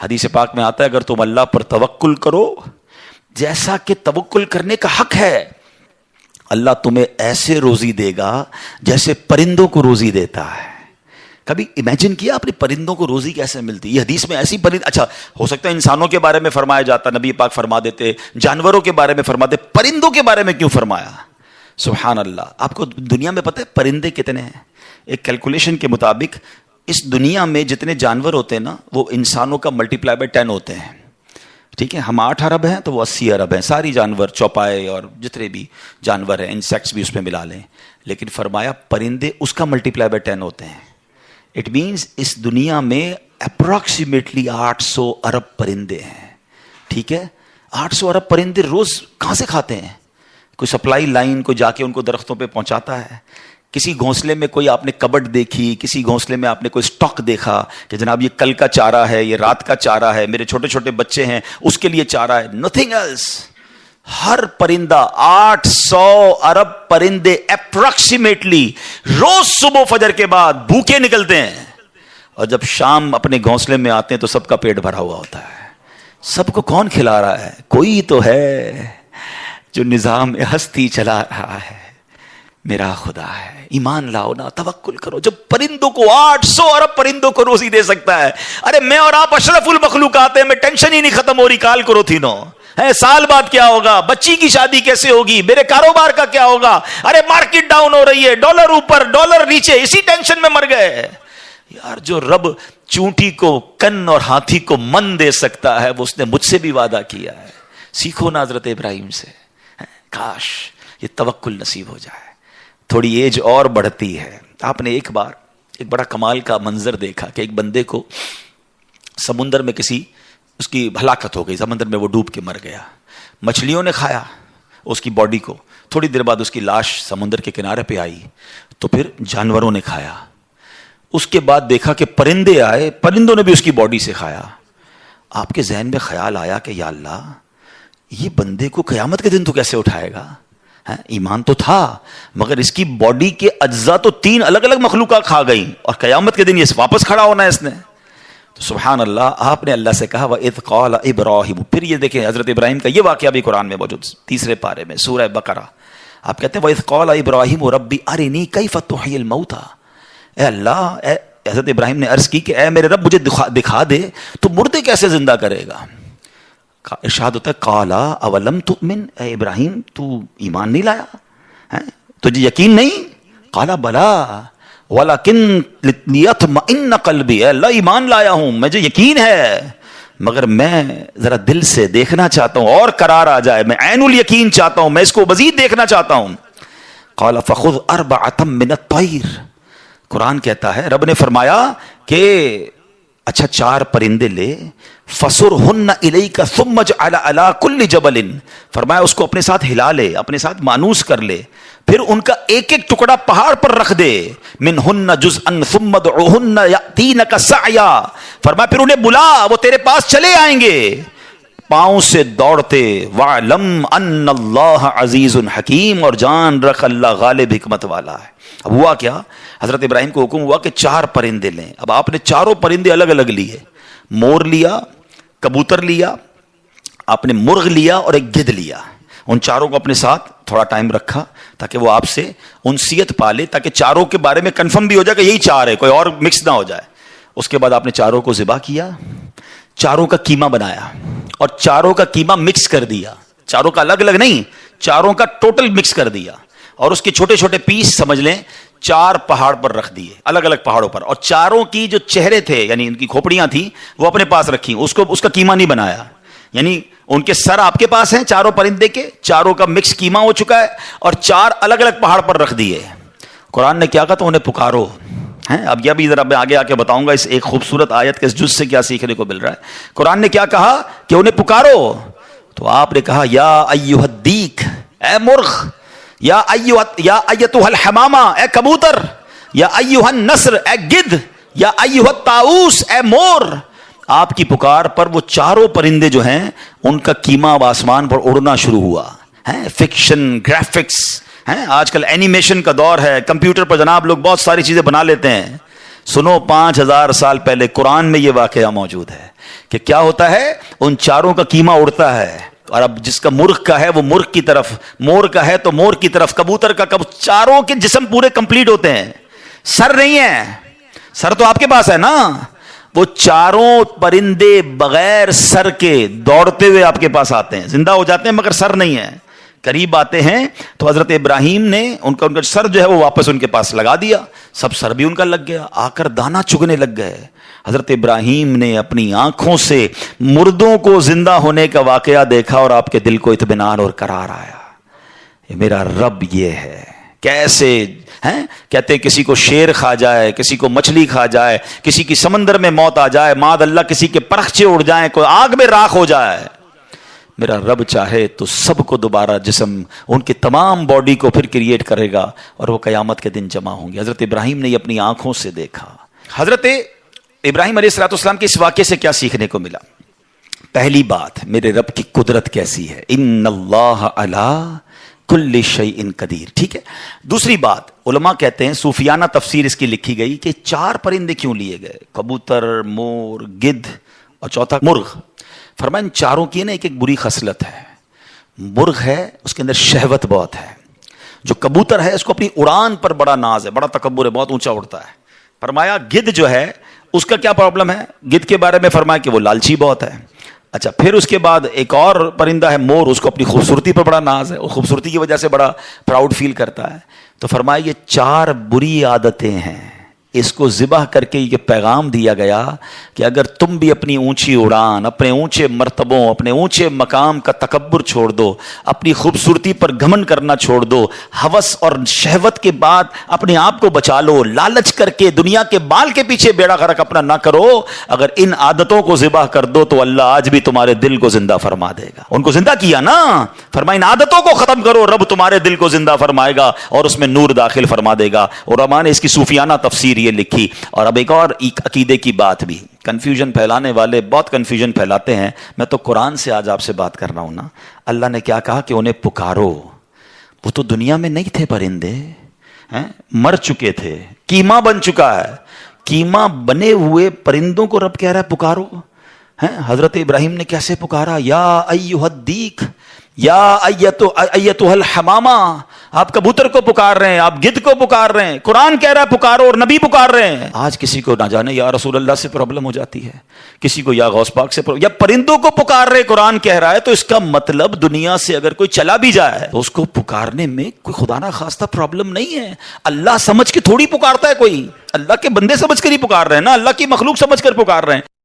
حدیث پاک میں آتا ہے اگر تم اللہ پر توکل کرو جیسا کہ توکل کرنے کا حق ہے، اللہ تمہیں ایسے روزی دے گا جیسے پرندوں کو روزی دیتا ہے۔ کبھی امیجن کیا آپ نے پرندوں کو روزی کیسے ملتی؟ یہ حدیث میں ایسی اچھا ہو سکتا ہے انسانوں کے بارے میں فرمایا جاتا، نبی پاک فرما دیتے، جانوروں کے بارے میں فرماتے، پرندوں کے بارے میں کیوں فرمایا؟ سبحان اللہ۔ آپ کو دنیا میں پتہ ہے پرندے کتنے ہیں؟ ایک کیلکولیشن کے مطابق اس دنیا میں جتنے جانور ہوتے ہیں نا وہ انسانوں کا ملٹیپلائی بائی 10 ہوتے ہیں، ٹھیک ہے؟ ہم 8 ارب ہیں تو وہ 80 ارب ہیں، ساری جانور، چوپائے اور جتنے بھی جانور ہیں، انسیکٹس بھی اس میں ملا لیں، لیکن فرمایا پرندے اس کا ملٹیپلائی بائی 10 ہوتے ہیں۔ اٹ مینس اس دنیا میں اپروکسیمیٹلی 800 ارب پرندے ہیں، ٹھیک ہے؟ 800 ارب پرندے روز کہاں سے کھاتے ہیں؟ کوئی سپلائی لائن کو جا کے ان کو درختوں پہ پہنچاتا ہے؟ کسی گھونسلے میں کوئی آپ نے کبڈ دیکھی، کسی گھونسلے میں آپ نے کوئی سٹاک دیکھا کہ جناب یہ کل کا چارہ ہے، یہ رات کا چارہ ہے، میرے چھوٹے چھوٹے بچے ہیں اس کے لیے چارہ ہے؟ Nothing else. ہر پرندہ 800 ارب پرندے اپروکسیمیٹلی روز صبح فجر کے بعد بھوکے نکلتے ہیں، اور جب شام اپنے گھونسلے میں آتے ہیں تو سب کا پیٹ بھرا ہوا ہوتا ہے۔ سب کو کون کھلا رہا ہے؟ کوئی تو ہے جو نظام ہستی چلا رہا ہے، میرا خدا ہے۔ ایمان لاؤ نا، توکل کرو۔ جب پرندوں کو 800 ارب پرندوں کو روزی دے سکتا ہے، ارے میں اور آپ اشرف المخلوقات ہیں، میں ٹینشن ہی نہیں ختم ہو رہی کال کرو تھی نو ہے، سال بعد کیا ہوگا، بچی کی شادی کیسے ہوگی، میرے کاروبار کا کیا ہوگا، ارے مارکیٹ ڈاؤن ہو رہی ہے، ڈالر اوپر ڈالر نیچے، اسی ٹینشن میں مر گئے یار۔ جو رب چونٹی کو کن اور ہاتھی کو من دے سکتا ہے وہ اس نے مجھ سے بھی وعدہ کیا ہے۔ سیکھو نا حضرت ابراہیم سے، کاش یہ توکل نصیب ہو جائے۔ تھوڑی ایج اور بڑھتی ہے، آپ نے ایک بار ایک بڑا کمال کا منظر دیکھا کہ ایک بندے کو سمندر میں اس کی ہلاکت ہو گئی، سمندر میں وہ ڈوب کے مر گیا، مچھلیوں نے کھایا اس کی باڈی کو، تھوڑی دیر بعد اس کی لاش سمندر کے کنارے پہ آئی تو پھر جانوروں نے کھایا، اس کے بعد دیکھا کہ پرندے آئے، پرندوں نے بھی اس کی باڈی سے کھایا۔ آپ کے ذہن میں خیال آیا کہ یا اللہ یہ بندے کو قیامت کے دن تو کیسے اٹھائے گا؟ ایمان تو تھا مگر اس کی باڈی کے اجزاء تو 3 الگ الگ مخلوقات کھا گئی، اور قیامت کے دن یہ واپس کھڑا ہونا ہے اس نے۔ تو سبحان اللہ، آپ نے اللہ سے کہا وَإِذْ قَالَ إِبْرَاهِيمُ۔ پھر یہ دیکھیں حضرت ابراہیم کا یہ واقعہ بھی قرآن میں موجود، 3 پارے میں سورہ بقرہ۔ آپ کہتے ہیں وَإِذْ قَالَ إِبْرَاهِيمُ رَبِّ أَرِنِي كَيْفَ تُحْيِي الْمَوْتَى۔ اے اللہ، حضرت ابراہیم نے عرض کی کہ اے میرے رب مجھے دکھا دے تو مردے کیسے زندہ کرے گا؟ ارشاد ہوتا ہے قالا اولم تؤمن، اے ابراہیم تو ایمان نہیں لایا، تجھے یقین نہیں؟ قالا بلا ولکن لیطمئن قلبی، اے اللہ ایمان لایا ہوں، مجھے یقین ہے مگر میں ذرا دل سے دیکھنا چاہتا ہوں اور قرار آ جائے، میں عین الیقین چاہتا ہوں، میں اس کو مزید دیکھنا چاہتا ہوں۔ قال فخذ 4 من الطیر، قرآن کہتا ہے رب نے فرمایا کہ اچھا 4 پرندے لے، فَسُرْهُنَّ إِلَيْكَ ثُمَّ اجْعَلْ عَلَىٰ كُلِّ جَبَلٍ، فرمایا اس کو اپنے ساتھ ہلا لے، اپنے ساتھ مانوس کر لے، پھر ان کا ایک ایک ٹکڑا پہاڑ پر رکھ دے، مِنْهُنَّ جُزْءًا ثُمَّ ادْعُهُنَّ يَأْتِينَكَ سَعْيًا، فرمایا پھر انہیں بلا، وہ تیرے پاس چلے آئیں گے پاؤں سے دوڑتے، وَعْلَمْ أَنَّ اللَّهَ عَزِيزٌ حَكِيمٌ، اور جان رکھ اللہ غالب حکمت والا ہے۔ اب ہوا کیا، حضرت ابراہیم کو حکم ہوا کہ 4 پرندے لیں۔ اب آپ نے 4 پرندے الگ الگ لیے، مور لیا، کبوتر لیا، آپ نے مرغ لیا اور ایک گدھ لیا، ان 4 کو اپنے ساتھ تھوڑا ٹائم رکھا تاکہ وہ آپ سے انسیت پالے، تاکہ 4 کے بارے میں کنفرم بھی ہو جائے کہ یہی 4 ہے، کوئی اور مکس نہ ہو جائے۔ اس کے بعد آپ نے 4 کو ذبح کیا، 4 کا قیمہ بنایا اور 4 کا قیمہ مکس کر دیا، 4 کا الگ الگ نہیں، 4 کا ٹوٹل مکس کر دیا، اور اس کے چھوٹے چھوٹے پیس سمجھ لیں 4 پہاڑ پر رکھ دیے، الگ الگ پہاڑوں پر، اور 4 کی جو چہرے تھے یعنی ان کی کھوپڑیاں تھیں وہ اپنے پاس رکھی، اس کا قیمہ نہیں بنایا، یعنی ان کے سر آپ کے پاس ہیں 4 پرندے کے، 4 کا مکس قیمہ ہو چکا ہے، اور 4 الگ الگ پہاڑ پر رکھ دیے۔ قرآن نے کیا کہا تو انہیں پکارو ہیں۔ اب یہ بھی ذرا میں آگے آ کے بتاؤں گا اس ایک خوبصورت آیت کے اس جز سے کیا سیکھنے کو مل رہا ہے۔ قرآن نے کیا کہا کہ انہیں پکارو، تو آپ نے کہا یا ایھا الدیک، اے مرغ، یا ایتھا الحمامہ، اے کبوتر، یا ایھا النسر، اے گدھ، یا ایھا الطاؤس، اے مور۔ آپ کی پکار پر وہ 4 پرندے جو ہیں ان کا قیمہ اب آسمان پر اڑنا شروع ہوا ہے۔ فکشن، گرافکس ہیں، آج کل اینیمیشن کا دور ہے، کمپیوٹر پر جناب لوگ بہت ساری چیزیں بنا لیتے ہیں، سنو 5000 سال پہلے قرآن میں یہ واقعہ موجود ہے کہ کیا ہوتا ہے، ان چاروں کا کیما اڑتا ہے، اور اب جس کا مرغ کا ہے وہ مرغ کی طرف، مور کا ہے تو مور کی طرف، کبوتر کا چاروں کے جسم پورے کمپلیٹ ہوتے ہیں، سر نہیں ہے، سر تو آپ کے پاس ہے نا، وہ چاروں پرندے بغیر سر کے دوڑتے ہوئے آپ کے پاس آتے ہیں، زندہ ہو جاتے ہیں مگر سر نہیں ہے، قریب آتے ہیں تو حضرت ابراہیم نے ان کا سر جو ہے وہ واپس ان کے پاس لگا دیا، سب سر بھی ان کا لگ گیا، آ کر دانا چگنے لگ گئے۔ حضرت ابراہیم نے اپنی آنکھوں سے مردوں کو زندہ ہونے کا واقعہ دیکھا اور آپ کے دل کو اطمینان اور قرار آیا، یہ میرا رب یہ ہے۔ کیسے ہیں کہتے ہیں کسی کو شیر کھا جائے، کسی کو مچھلی کھا جائے، کسی کی سمندر میں موت آ جائے، معاذ اللہ کسی کے پرخچے اڑ جائیں، کوئی آگ میں راکھ ہو جائے، میرا رب چاہے تو سب کو دوبارہ جسم، ان کی تمام باڈی کو پھر کریٹ کرے گا اور وہ قیامت کے دن جمع ہوں گے۔ حضرت ابراہیم نے یہ اپنی آنکھوں سے دیکھا۔ حضرت ابراہیم علیہ السلام کے اس واقعے سے کیا سیکھنے کو ملا؟ پہلی بات، میرے رب کی قدرت کیسی ہے، ان اللہ علی کل شیء قدیر، ٹھیک ہے۔ دوسری بات، علماء کہتے ہیں، صوفیانہ تفسیر اس کی لکھی گئی کہ 4 پرندے کیوں لیے گئے، کبوتر، مور، گدھ اور چوتھا مرغ۔ فرمایا ان چاروں کی نا ایک بری خصلت ہے، مرغ ہے اس کے اندر شہوت بہت ہے، جو کبوتر ہے اس کو اپنی اڑان پر بڑا ناز ہے، بڑا تکبر ہے، بہت اونچا اڑتا ہے۔ فرمایا گدھ جو ہے اس کا کیا پرابلم ہے، گدھ کے بارے میں فرمایا کہ وہ لالچی بہت ہے۔ اچھا، پھر اس کے بعد ایک اور پرندہ ہے مور، اس کو اپنی خوبصورتی پر بڑا ناز ہے، وہ خوبصورتی کی وجہ سے بڑا پراؤڈ فیل کرتا ہے۔ تو فرمایا یہ 4 بری عادتیں ہیں، اس کو ذبح کر کے یہ پیغام دیا گیا کہ اگر تم بھی اپنی اونچی اڑان، اپنے اونچے مرتبوں، اپنے اونچے مقام کا تکبر چھوڑ دو، اپنی خوبصورتی پر گھمنڈ کرنا چھوڑ دو، ہوس اور شہوت کے بعد اپنے آپ کو بچا لو، لالچ کر کے دنیا کے بال کے پیچھے بیڑا غرق اپنا نہ کرو، اگر ان عادتوں کو ذبح کر دو تو اللہ آج بھی تمہارے دل کو زندہ فرما دے گا۔ ان کو زندہ کیا نا، فرمایا ان عادتوں کو ختم کرو، رب تمہارے دل کو زندہ فرمائے گا اور اس میں نور داخل فرما دے گا۔ اور علماء نے اس کی صوفیانہ تفسیر یہ لکھی۔ اور اب ایک اور عقیدے کی بات بھی، کنفیوژن پھیلانے والے بہت کنفیوژن پھیلاتے ہیں، میں تو قرآن سے آج آپ سے بات کر رہا ہوں نا۔ اللہ نے کیا کہا کہ انہیں پکارو، وہ تو دنیا میں نہیں تھے پرندے، مر چکے تھے، کیما بن چکا ہے، کیما بنے ہوئے پرندوں کو رب کہہ رہا ہے پکارو۔ حضرت ابراہیم نے کیسے پکارا، یا ایھا الدیک، یا ایتھا الحمامہ، آپ کبوتر کو پکار رہے ہیں، آپ گدھ کو پکار رہے ہیں، قرآن کہہ رہا ہے پکارو اور نبی پکار رہے ہیں۔ آج کسی کو نہ جانے یا رسول اللہ سے پرابلم ہو جاتی ہے، کسی کو یا غوث پاک سے یا پرندوں کو پکار رہے، قرآن کہہ رہا ہے، تو اس کا مطلب دنیا سے اگر کوئی چلا بھی جائے تو اس کو پکارنے میں کوئی خدا نہ خواستہ پرابلم نہیں ہے۔ اللہ سمجھ کے تھوڑی پکارتا ہے کوئی، اللہ کے بندے سمجھ کر ہی پکار رہے ہیں نا، اللہ کی مخلوق سمجھ کر پکار رہے ہیں۔